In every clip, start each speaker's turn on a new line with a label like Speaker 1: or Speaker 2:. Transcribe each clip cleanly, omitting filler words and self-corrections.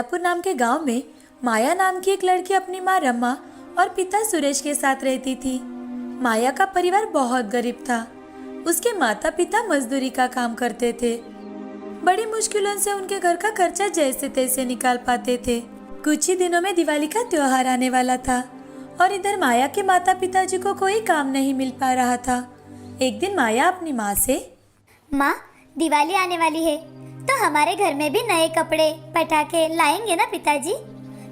Speaker 1: मायापुर नाम के गांव में माया नाम की एक लड़की अपनी माँ रमा और पिता सुरेश के साथ रहती थी। माया का परिवार बहुत गरीब था। उसके माता पिता मजदूरी का काम करते थे। बड़ी मुश्किलों से उनके घर का खर्चा जैसे तैसे निकाल पाते थे। कुछ ही दिनों में दिवाली का त्योहार आने वाला था और इधर माया के माता पिताजी को कोई काम नहीं मिल पा रहा था। एक दिन माया अपनी माँ से,
Speaker 2: माँ, दिवाली आने वाली है तो हमारे घर में भी नए कपड़े पटाखे लाएंगे ना पिताजी?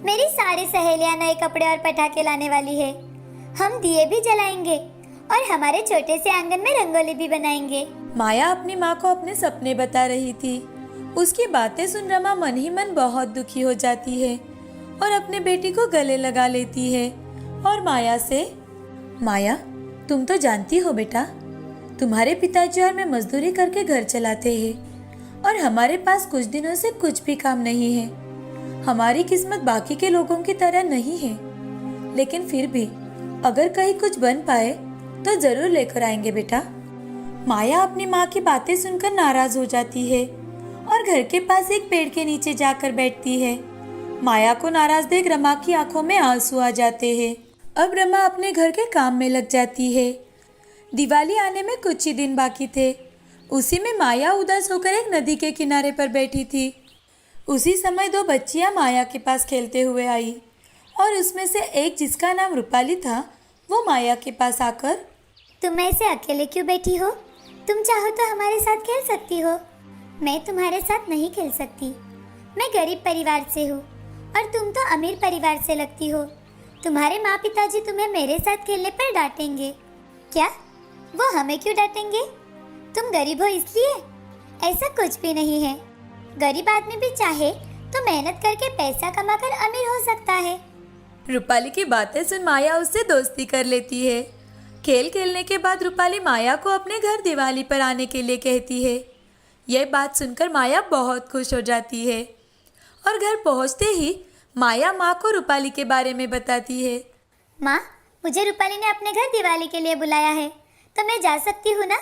Speaker 2: मेरी सारी सहेलियाँ नए कपड़े और पटाखे लाने वाली है। हम दिए भी जलाएंगे और हमारे छोटे से आंगन में रंगोली भी बनाएंगे।
Speaker 1: माया अपनी माँ को अपने सपने बता रही थी। उसकी बातें सुन रमा मन ही मन बहुत दुखी हो जाती है और अपने बेटी को गले लगा लेती है और माया से, माया, तुम तो जानती हो बेटा, तुम्हारे पिताजी और मैं मजदूरी करके घर चलाते हैं और हमारे पास कुछ दिनों से कुछ भी काम नहीं है। हमारी किस्मत बाकी के लोगों की तरह नहीं है, लेकिन फिर भी अगर कहीं कुछ बन पाए तो जरूर लेकर आएंगे बेटा। माया अपनी माँ की बातें सुनकर नाराज हो जाती है और घर के पास एक पेड़ के नीचे जाकर बैठती है। माया को नाराज देख रमा की आंखों में आंसू आ जाते हैं। अब रमा अपने घर के काम में लग जाती है। दिवाली आने में कुछ ही दिन बाकी थे। उसी में माया उदास होकर एक नदी के किनारे पर बैठी थी। उसी समय दो बच्चियां माया के पास खेलते हुए आई और उसमें से एक, जिसका नाम रूपाली था, वो माया के पास आकर,
Speaker 2: तुम ऐसे अकेले क्यों बैठी हो? तुम चाहो तो हमारे साथ खेल सकती हो। मैं तुम्हारे साथ नहीं खेल सकती। मैं गरीब परिवार से हूँ और तुम तो अमीर परिवार से लगती हो। तुम्हारे माँ पिताजी तुम्हें मेरे साथ खेलने पर डांटेंगे। क्या? वो हमें क्यों डांटेंगे? तुम गरीब हो इसलिए? ऐसा कुछ भी नहीं है। गरीब आदमी भी चाहे तो मेहनत करके पैसा कमाकर अमीर हो सकता है।
Speaker 1: रूपाली की बातें सुन माया उससे दोस्ती कर लेती है। खेल खेलने के बाद रूपाली माया को अपने घर दिवाली पर आने के लिए कहती है। यह बात सुनकर माया बहुत खुश हो जाती है और घर पहुंचते ही माया माँ को रूपाली के बारे में बताती है।
Speaker 2: माँ, मुझे रूपाली ने अपने घर दिवाली के लिए बुलाया है, तो मैं जा सकती हूँ ना?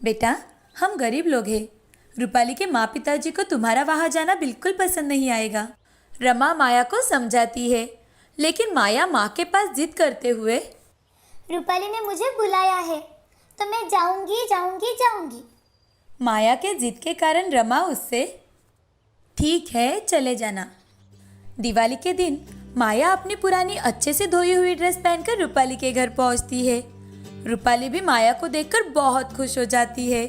Speaker 1: बेटा, हम गरीब लोग हैं। रूपाली के माँ पिताजी को तुम्हारा वहाँ जाना बिल्कुल पसंद नहीं आएगा। रमा माया को समझाती है, लेकिन माया माँ के पास जिद करते हुए,
Speaker 2: रूपाली ने मुझे बुलाया है तो मैं जाऊंगी जाऊंगी जाऊंगी।
Speaker 1: माया के जिद के कारण रमा उससे, ठीक है चले जाना। दिवाली के दिन माया अपनी पुरानी अच्छे से धोई हुई ड्रेस पहनकर रूपाली के घर पहुंचती है। रूपाली भी माया को देखकर बहुत खुश हो जाती है।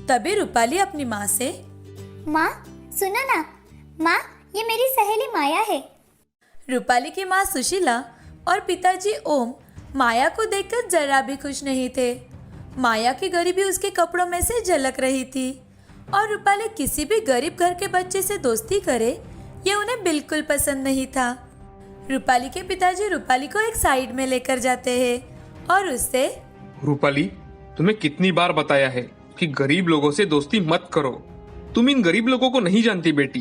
Speaker 1: तभी रूपाली अपनी माँ से,
Speaker 2: माँ सुनो ना, माँ ये मेरी सहेली माया है।
Speaker 1: रूपाली की माँ सुशीला और पिताजी ओम माया को देखकर जरा भी खुश नहीं थे। माया की गरीबी उसके कपड़ों में से झलक रही थी और रूपाली किसी भी गरीब घर के बच्चे से दोस्ती करे ये उन्हें बिल्कुल पसंद नहीं था। रूपाली के पिताजी रूपाली को एक साइड में लेकर जाते हैं और उससे,
Speaker 3: रूपाली, तुम्हें कितनी बार बताया है कि गरीब लोगों से दोस्ती मत करो। तुम इन गरीब लोगों को नहीं जानती बेटी।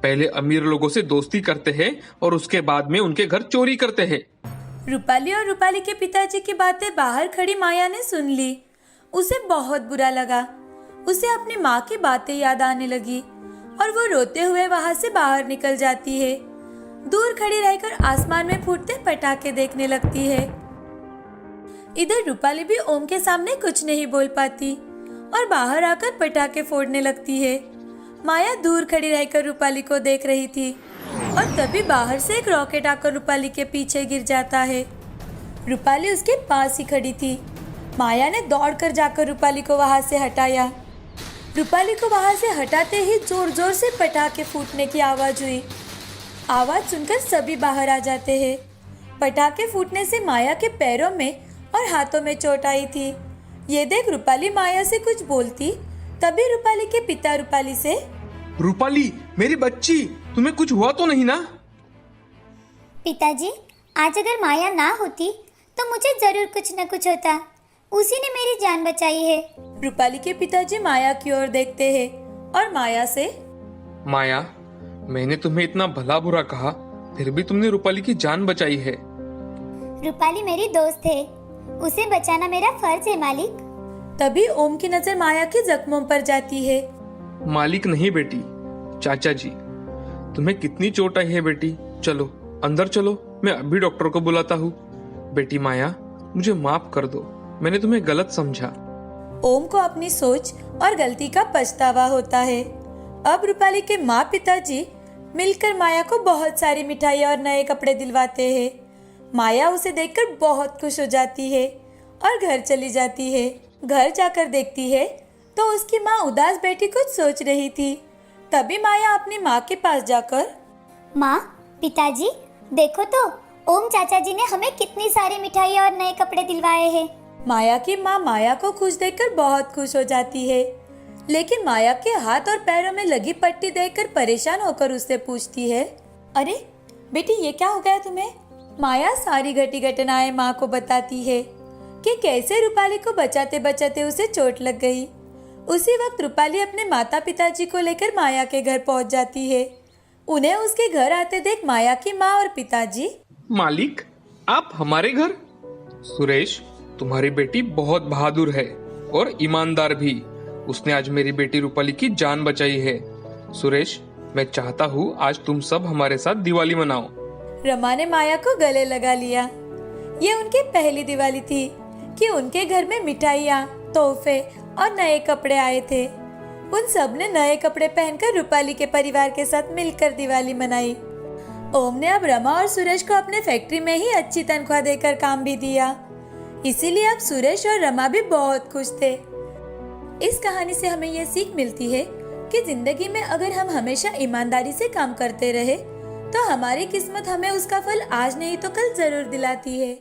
Speaker 3: पहले अमीर लोगों से दोस्ती करते हैं और उसके बाद में उनके घर चोरी करते हैं।
Speaker 1: रूपाली और रूपाली के पिताजी की बातें बाहर खड़ी माया ने सुन ली। उसे बहुत बुरा लगा। उसे अपनी माँ की बातें याद आने लगी और वो रोते हुए वहाँ से बाहर निकल जाती है। दूर खड़ी रहकर आसमान में फूटते पटाखे देखने लगती है। इधर रूपाली भी ओम के सामने कुछ नहीं बोल पाती और बाहर आकर पटाखे फोड़ने लगती है। माया दूर खड़ी रहकर रूपाली को देख रही थी और तभी बाहर से एक रॉकेट आकर रूपाली के पीछे गिर जाता है। रूपाली उसके पास ही खड़ी थी। माया ने दौड़कर जाकर रूपाली को वहां से हटाया। रूपाली को वहां से हटाते ही जोर जोर से पटाखे फूटने की आवाज हुई। आवाज सुनकर सभी बाहर आ जाते हैं। पटाखे फूटने से माया के पैरों में और हाथों में चोट आई थी। ये देख रूपाली माया से कुछ बोलती, तभी रूपाली के पिता रूपाली से,
Speaker 3: रूपाली मेरी बच्ची, तुम्हें कुछ हुआ तो नहीं ना?
Speaker 2: पिताजी, आज अगर माया ना होती तो मुझे जरूर कुछ न कुछ होता। उसी ने मेरी जान बचाई है।
Speaker 1: रूपाली के पिताजी माया की ओर देखते हैं और माया से,
Speaker 3: माया, मैंने तुम्हें इतना भला बुरा कहा, फिर भी तुमने रूपाली की जान बचाई है।
Speaker 2: रूपाली मेरी दोस्त है, उसे बचाना मेरा फर्ज है मालिक।
Speaker 1: तभी ओम की नजर माया के जख्मों पर जाती है।
Speaker 3: मालिक नहीं बेटी, चाचा जी। तुम्हें कितनी चोट आई है बेटी? चलो अंदर चलो, मैं अभी डॉक्टर को बुलाता हूँ। बेटी माया, मुझे माफ कर दो, मैंने तुम्हें गलत समझा।
Speaker 1: ओम को अपनी सोच और गलती का पछतावा होता है। अब रूपाली के माँ पिताजी मिलकर माया को बहुत सारी मिठाइयाँ और नए कपड़े दिलवाते हैं। माया उसे देखकर बहुत खुश हो जाती है और घर चली जाती है। घर जाकर देखती है तो उसकी माँ उदास बैठी कुछ सोच रही थी। तभी माया अपनी माँ के पास जाकर,
Speaker 2: माँ, पिताजी, देखो तो ओम चाचा जी ने हमें कितनी सारी मिठाइयाँ और नए कपड़े दिलवाए हैं।
Speaker 1: माया की माँ माया को खुश देखकर बहुत खुश हो जाती है, लेकिन माया के हाथ और पैरों में लगी पट्टी देखकर परेशान होकर उससे पूछती है, अरे बेटी, ये क्या हो गया तुम्हें? माया सारी घटी घटनाएं माँ को बताती है कि कैसे रूपाली को बचाते बचाते उसे चोट लग गई। उसी वक्त रूपाली अपने माता पिताजी को लेकर माया के घर पहुंच जाती है। उन्हें उसके घर आते देख माया की माँ और पिताजी,
Speaker 3: मालिक, आप हमारे घर? सुरेश, तुम्हारी बेटी बहुत बहादुर है और ईमानदार भी। उसने आज मेरी बेटी रूपाली की जान बचाई है। सुरेश, मैं चाहता हूँ आज तुम सब हमारे साथ दिवाली मनाओ।
Speaker 1: रमा ने माया को गले लगा लिया। ये उनकी पहली दिवाली थी कि उनके घर में मिठाइयाँ, तोहफे और नए कपड़े आए थे। उन सब ने नए कपड़े पहनकर रूपाली के परिवार के साथ मिलकर दिवाली मनाई। ओम ने अब रमा और सुरेश को अपने फैक्ट्री में ही अच्छी तनख्वाह देकर काम भी दिया, इसीलिए अब सुरेश और रमा भी बहुत खुश थे। इस कहानी से हमें यह सीख मिलती है कि जिंदगी में अगर हम हमेशा ईमानदारी से काम करते रहे तो हमारी किस्मत हमें उसका फल आज नहीं तो कल जरूर दिलाती है।